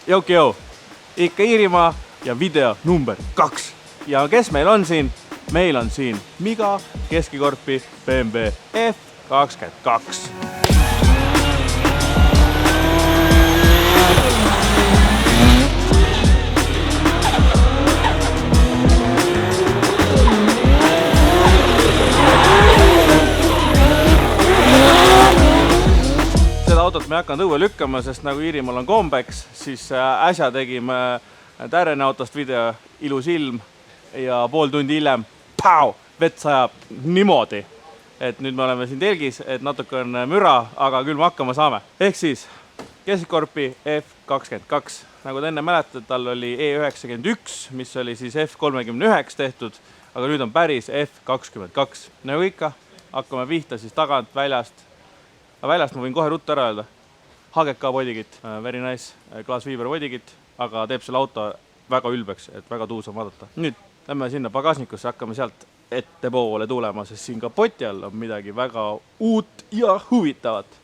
Jokio, ikka Iirimaa ja video number 2. Ja kes meil on siin? Meil on siin Miga keskikorpi BMW F22. Seda autot me ei hakanud õue lükkama, sest nagu Iirimaal on kombeks, siis äsja tegime Tärene autost video, ilus ilm ja pool tundi hiljem vett sajab niimoodi, et nüüd me oleme siin telgis, et natuke on müra, aga küll me hakkama saame. Ehk siis keskikorpi F22, nagu te enne mäletate, tal oli E91, mis oli siis F39 tehtud, aga nüüd on päris F22. Nagu ikka, hakkame pihta siis tagant, väljast. Väljast ma võin kohe ruttu ära öelda. HGK bodykit, very nice, Klaas Viiber bodykit, aga teeb selle auto väga ülbeks, et väga tuus on vaadata. Nüüd lähme sinna pagasnikusse, hakkame sealt ettepoole tulema, sest siin kapoti all on midagi väga uut ja huvitavat.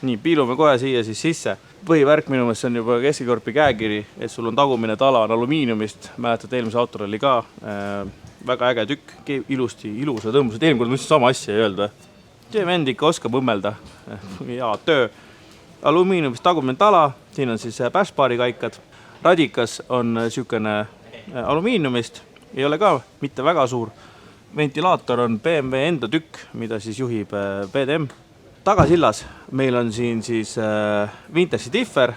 Nii, piilume kohe siia siis sisse. Põhivärk minu meelest on juba keskikorpi käekiri, et sul on tagumine tala on alumiiniumist. Mäletad, eelmise autor oli ka väga äge tükk, ilusti ilusa tõmbused. Eelmine kord mõtlesin sama asja ei öelda. See vend ikka oskab õmmelda. Jaa, töö. Alumiiniumist tagumine tala, siin on siis bashbari kaikad. Radikas on sükene alumiiniumist, ei ole ka mitte väga suur. Ventilaator on BMW enda tükk, mida siis juhib PDM. Tagasillas meil on siin siis Vintage differ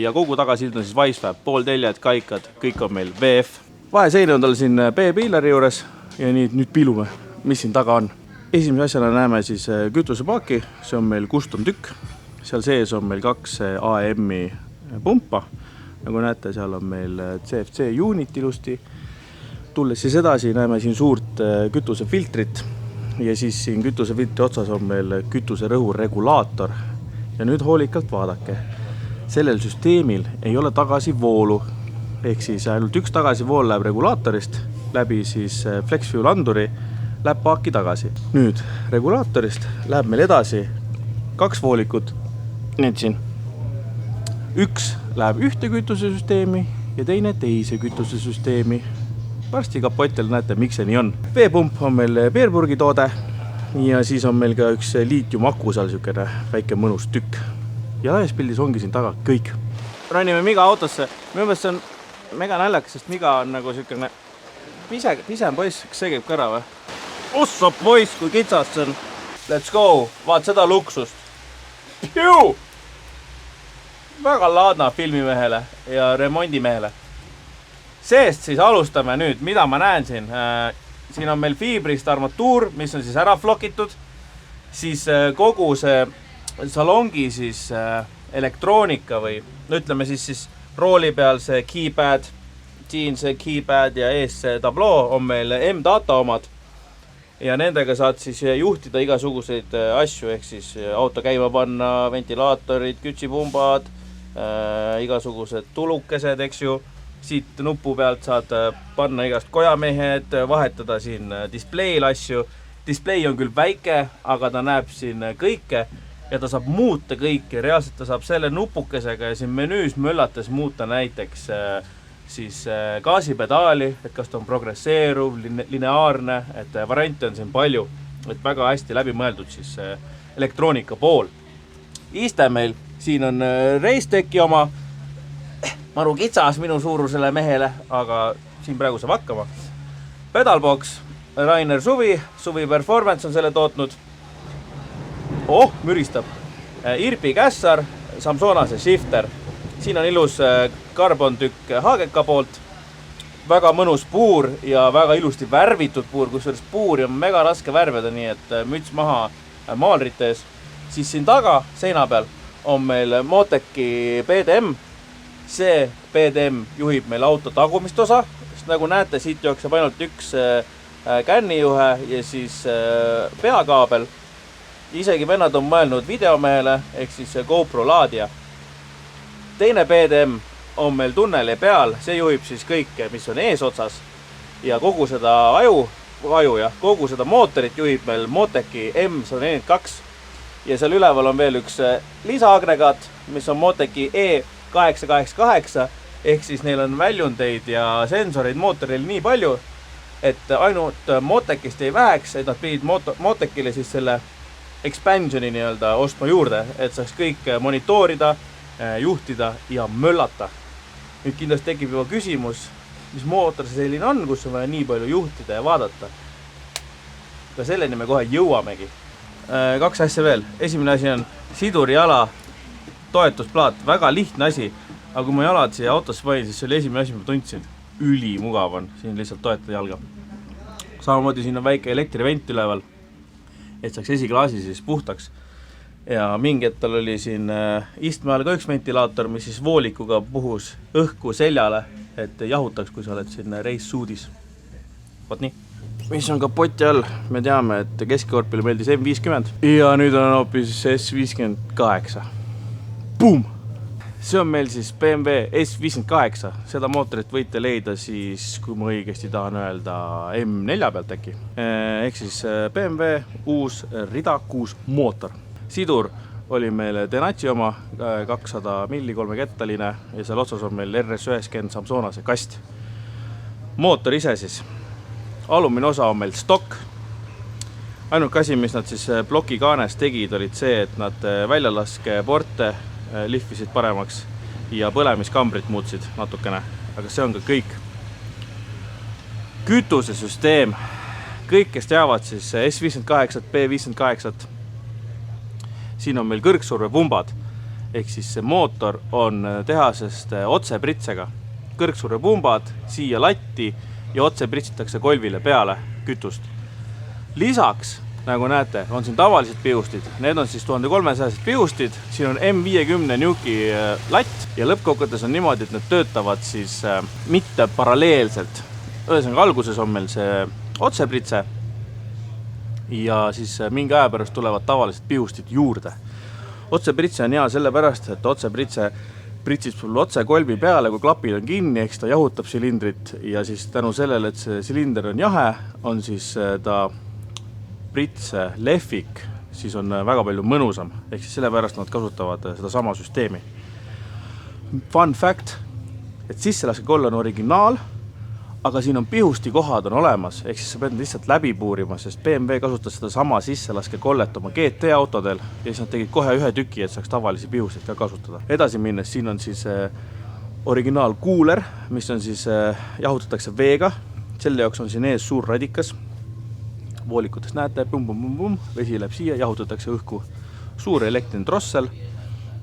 ja kogu tagasild on siis Wisefab, poolteljad, kaikad, kõik on meil VF. Vaheseine on tal siin B-piilari juures ja nüüd piilume, mis siin taga on. Esimese asjana näeme siis kütusepaaki, see on meil custom tükk. Seal sees on meil 2 AEM-i pumpa. Nagu näete, seal on meil CFC unit ilusti. Tulles siis edasi, näeme siin suurt kütusefiltrit ja siis siin kütusefiltri otsas on meil kütuserõhu regulaator. Ja nüüd hoolikalt vaadake. Sellel süsteemil ei ole tagasivoolu, ehk siis ainult üks tagasivool läheb regulaatorist, läbi siis FlexFuel anduri, läheb paaki tagasi. Nüüd regulaatorist läheb meil edasi 2 voolikut. Need siin. Üks läheb ühte kütusesüsteemi ja teine teise kütusesüsteemi. Varsti kapotil näete, miks see nii on. Veepump on meil Beerburgi toode ja siis on meil ka üks liitiumaku seal sükene väike mõnus tükk. Ja laiespildis ongi siin taga kõik. Ronime Miga autosse. Minu meelest see on mega naljakas, sest Miga on nagu sükene pisem poiss, kas see käib ka ära või? Ossa poiss, kui kitsas see on. Let's go, vaat seda luksust. Piu! Väga laadna filmimehele ja remondimehele. Seest siis alustame nüüd, mida ma näen siin. Siin on meil fiibrist armatuur, mis on siis ära flokitud. Siis kogu see salongi siis elektroonika või ütleme siis rooli peal see keypad, siin see keypad ja ees see tabloo on meil M-data omad. Ja nendega saad siis juhtida igasuguseid asju, ehk siis auto käima panna, ventilaatorid, kütsipumbad, igasugused tulukesed, eks ju. Siit nupu pealt saad panna igast kojamehed, vahetada siin displeil asju. Display on küll väike, aga ta näeb siin kõike ja ta saab muuta kõike. Reaalselt ta saab selle nupukesega ja siin menüüs möllates muuta näiteks siis gaasipedaali, et kas ta on progresseeruv, lineaarne, et variante on siin palju, et väga hästi läbi mõeldud siis elektroonika pool. Iste meil, siin on Raceteki oma, maru kitsas minu suurusele mehele, aga siin praegu saab hakkama. Pedalbox, Rainer Suvi Performance on selle tootnud. Müristab. Irpi kässar, Samsonase shifter. Siin on ilus karbon tükk HGK poolt, väga mõnus puur ja väga ilusti värvitud puur, kus puuri on mega raske värvida, nii et müts maha maalrite ees. Siis siin taga, seina peal, on meil Moteki PDM. See PDM juhib meil auto tagumist osa, sest nagu näete, siit jookseb ainult üks kännijuhe ja siis peakaabel. Isegi vennad on mõelnud videomehele, ehk siis GoPro laadija. Teine PDM on meil tunneli peal, see juhib siis kõike, mis on ees otsas ja kogu seda kogu seda mootorit juhib meil Moteki M142 ja seal üleval on veel üks lisaagregaat, mis on Moteki E 888 ehk siis neil on väljundeid ja sensoreid mootoril nii palju, et ainult Motekist ei väheks, et nad pidid Motekile siis selle expansioni nii-öelda ostma juurde, et saaks kõik monitoorida, juhtida ja möllata. Nüüd kindlasti tekib juba küsimus, mis mootor see selline on, kus on vaja nii palju juhtida ja vaadata. Ka selleni me kohe jõuamegi. 2 asja veel. Esimene asi on sidurjala toetusplaat. Väga lihtne asi, aga kui ma jalad siia autosse panin, siis see oli esimene asi, ma tundsin, ülimugav on siin lihtsalt toetada jalga. Samamoodi siin on väike elektrivent üleval, et saaks esiklaasi siis puhtaks. Ja mingi hetk tal oli siin istme all ka üks ventilaator, mis siis voolikuga puhus õhku seljale, et jahutaks, kui sa oled siin reissuudis. Vaat nii. Mis on kapoti all? Me teame, et keskikorpile meeldis M50 ja nüüd on hoopis S58. Boom! See on meil siis BMW S58. Seda mootorit võite leida siis, kui ma õigesti tahan öelda, M4 pealt äkki. Ehk siis BMW uus rida 6 mootor. Sidur oli meil Denatsi oma 200 milli 3-kettaline ja seal otsas on meil RS90 Samsonase kast. Mootor ise siis. Alumine osa on meil stock. Ainult asi, mis nad siis ploki kaanes tegid, olid see, et nad väljalaske porte lihvisid paremaks ja põlemiskambrit muutsid natukene. Aga see on ka kõik. Kütusesüsteem. Kõik, kes teavad siis S58, B58, siin on meil kõrgsurvepumbad, ehk siis see mootor on tehasest otsepritsega. Kõrgsurvepumbad siia latti ja otse pritsitakse kolvile peale kütust. Lisaks, nagu näete, on siin tavalised pihustid. Need on siis 1300 pihustid. Siin on M50 Nuki latt ja lõppkokkuvõttes on niimoodi, et need töötavad siis mitte paralleelselt. Ühesõnaga alguses on meil see otsepritse ja siis mingi aja pärast tulevad tavalised pihustid juurde. Otsepritse on hea sellepärast, et otsepritse pritsib sul otse kolbi peale, kui klapil on kinni, eks ta jahutab silindrit ja siis tänu sellele, et see silinder on jahe, on siis ta pritse lehvik, siis on väga palju mõnusam. Ehk siis sellepärast nad kasutavad seda sama süsteemi. Fun fact, et sisselaske on originaal, aga siin on pihusti kohad on olemas, ehk siis sa pead lihtsalt läbi puurima, sest BMW kasutas seda sama sisselaske kollet oma GT autodel ja siis nad tegid kohe ühe tüki, et saaks tavalisi pihustid ka kasutada. Edasi minnes, siin on siis originaal kuuler, mis on siis jahutatakse veega. Selle jaoks on siin ees suur radikas. Voolikutes näete, vesi läheb siia, jahutatakse õhku. Suur elektriline drossel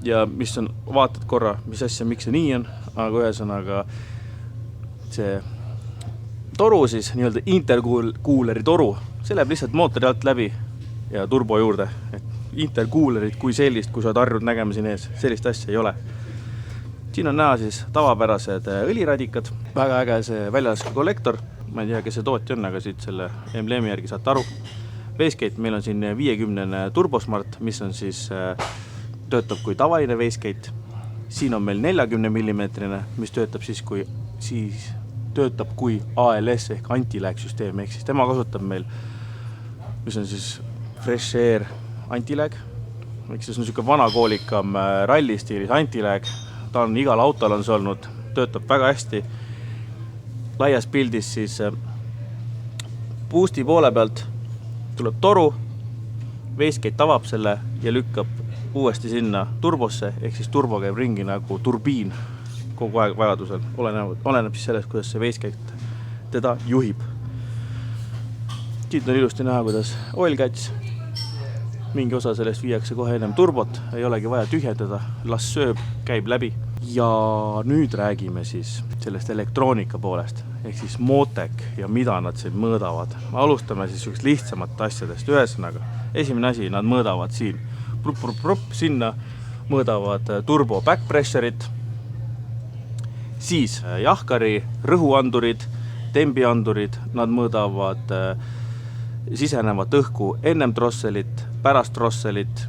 ja mis on, vaatad korra, mis asja, miks see nii on, aga ühesõnaga see toru siis, nii-öelda interkuuleri toru, see läheb lihtsalt mootori alt läbi ja turbo juurde. Interkuulerid kui sellist, kui sa oled harjunud nägema siin ees, sellist asja ei ole. Siin on näha siis tavapärased õliradikad, väga äge see väljalaske kollektor, ma ei tea, kes see tootja on, aga siit selle embleemi järgi saate aru. Wastegate meil on siin 50 Turbosmart, mis on siis, töötab kui tavaline Wastegate. Siin on meil 40 mm, mis töötab siis kui ALS ehk anti-lag süsteem, ehk siis tema kasutab meil, mis on siis Fresh Air anti-lag, ehk siis on niisugune vanakoolikam rallistiilis anti-lag, ta on igal autol on see olnud, töötab väga hästi. Laias pildis siis boosti poole pealt tuleb toru, Wastegate tavab selle ja lükkab uuesti sinna turbosse, ehk siis turbo käib ringi nagu turbiin kogu aeg vajadusel, oleneb siis sellest, kuidas see Wastegate teda juhib. Siit on ilusti näha, kuidas oilkats, mingi osa sellest viiakse kohe ennem turbot, ei olegi vaja tühjendada, las sööb, käib läbi. Ja nüüd räägime siis sellest elektroonika poolest, ehk siis Motek ja mida nad siin mõõdavad. Alustame siis üks lihtsamat asjadest, ühesõnaga. Esimene asi, nad mõõdavad siin, sinna mõõdavad turbo back pressure'it, siis jahkari rõhuandurid, tembiandurid, nad mõõdavad sisenevat õhku ennem drosselit, pärast drosselit,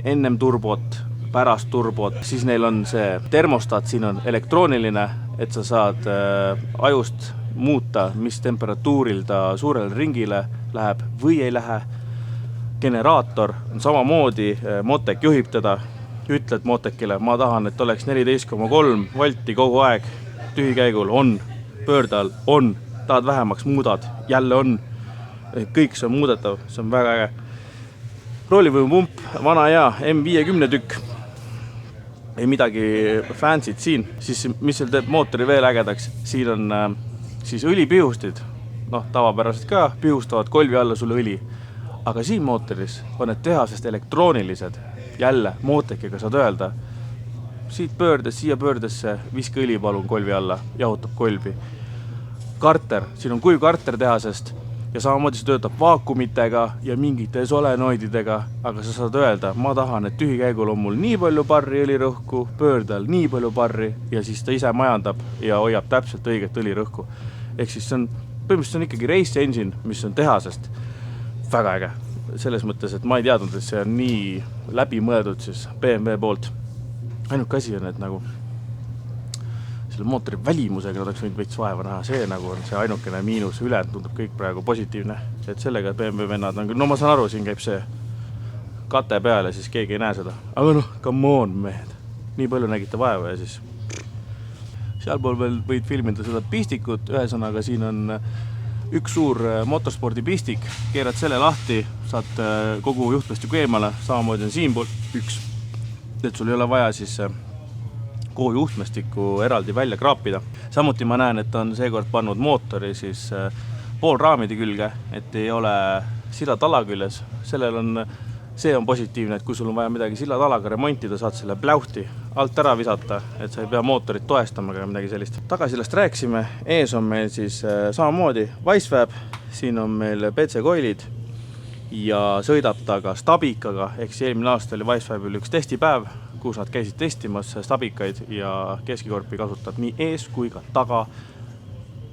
ennem turbot, pärast turbot, siis neil on see termostaat, siin on elektrooniline, et sa saad ajust muuta, mis temperatuuril ta suurele ringile läheb või ei lähe. Generaator on samamoodi, Motek juhib teda, ütled Motecile, ma tahan, et oleks 14,3 volti kogu aeg, tühikäigul on, pöörde all on, tahad vähemaks, muudad, jälle on, kõik see on muudetav, see on väga äge. Roolivõimupump, vana hea M50 tükk, ei midagi fancy't siin, siis mis seal teeb mootori veel ägedaks, siin on siis õlipihustid, noh tavapäraselt ka pihustavad kolvi alla sulle õli, aga siin mootoris on need tehasest elektroonilised, jälle Motekiga saad öelda, siit pöördes, siia pöördesse, viska õli palun kolvi alla, jahutab kolvi. Karter, siin on kuiv karter tehasest ja samamoodi see töötab vaakumitega ja mingite solenoididega, aga sa saad öelda, ma tahan, et tühikäigul on mul nii palju parri õlirõhku, pöördel nii palju parri ja siis ta ise majandab ja hoiab täpselt õiget õlirõhku. Ehk siis see on, põhimõtteliselt on ikkagi race engine, mis on tehasest väga äge. Selles mõttes, et ma ei teadnud, et see on nii läbi mõeldud siis BMW poolt. Ainuke asi on, et nagu selle mootori välimusega oleks võinud veits vaeva näha, see nagu on see ainukene miinus, ülejäänud tundub kõik praegu positiivne, et sellega BMW vennad on küll, no ma saan aru, siin käib see kate peale, siis keegi ei näe seda, aga noh, come on mehed, nii palju nägite vaeva ja siis sealpool veel võid filmida seda pistikut, ühesõnaga siin on üks suur motorspordi pistik, keerad selle lahti, saad kogu juhtmestiku eemale, samamoodi on siin pool üks, et sul ei ole vaja siis kogu juhtmestikku eraldi välja kraapida. Samuti ma näen, et on seekord pannud mootori siis poolraamide külge, et ei ole silatala küljes. Sellel on, see on positiivne, et kui sul on vaja midagi silatalaga remontida, saad selle pläuhti alt ära visata, et sa ei pea mootorit toestama ega midagi sellist. Tagasilast rääksime, ees on meil siis samamoodi Wisefab, siin on meil PC koilid ja sõidab ta ka stabikaga, ehk eelmine aasta oli Wisefabil üks testipäev, kus nad käisid testimas stabikaid ja keskikorpi kasutab nii ees kui ka taga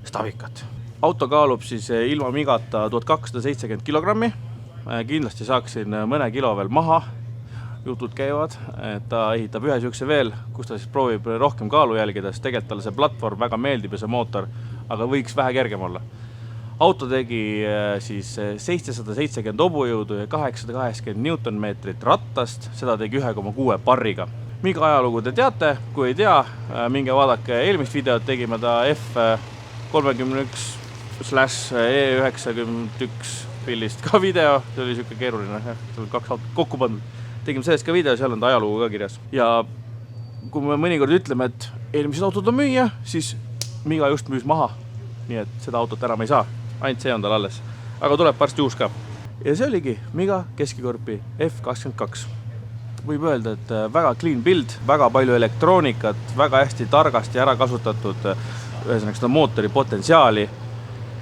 stabikat. Auto kaalub siis ilma migata 1270 kilogrammi, kindlasti saaksin mõne kilo veel maha, jutud käivad, et ta ehitab ühe sükse veel, kus ta siis proovib rohkem kaalu jälgida, sest tegelikult talle see platvorm väga meeldib ja see mootor, aga võiks vähe kergem olla. Auto tegi siis 770 hobujõudu ja 880 newtonmeetrit rattast, seda tegi 1,6 parriga. Miga ajalugu te teate, kui ei tea, minge vaadake eelmist videot, tegime ta F31/E91 pillist ka video, see oli siuke keeruline, see oli 2 autot kokku pandud. Tegime sellest ka video, seal on ta ajalugu ka kirjas. Ja kui me mõnikord ütleme, et eelmised autod on müüa, siis Miga just müüs maha, nii et seda autot enam ei saa. Ainult see on tal alles, aga tuleb varsti uus ka. Ja see oligi Miga keskikorpi F22. Võib öelda, et väga clean build, väga palju elektroonikat, väga hästi targasti ära kasutatud ühesõnaga seda mootori potentsiaali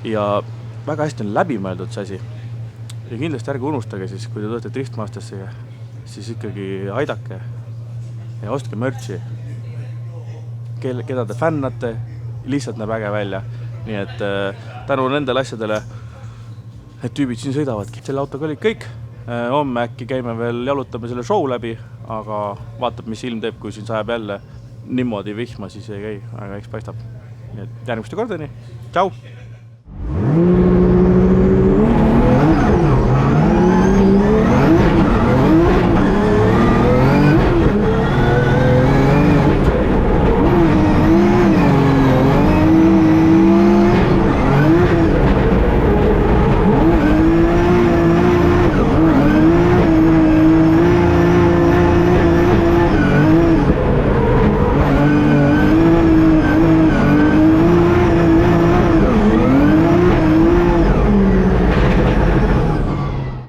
ja väga hästi on läbi mõeldud see asi. Ja kindlasti ärge unustage siis, kui te tulete Driftmasterisse, siis ikkagi aidake ja ostke mürtsi. Keda te fännate, lihtsalt näeb äge välja. Nii et tänu nendele asjadele, et tüübid siin sõidavadki. Selle autoga oli kõik. Homme äkki käime veel jalutame selle show läbi, aga vaatab, mis ilm teeb, kui siin sajab jälle niimoodi vihma, siis ei käi, aga eks paistab. Nii et järgmiste kordani. Tšau!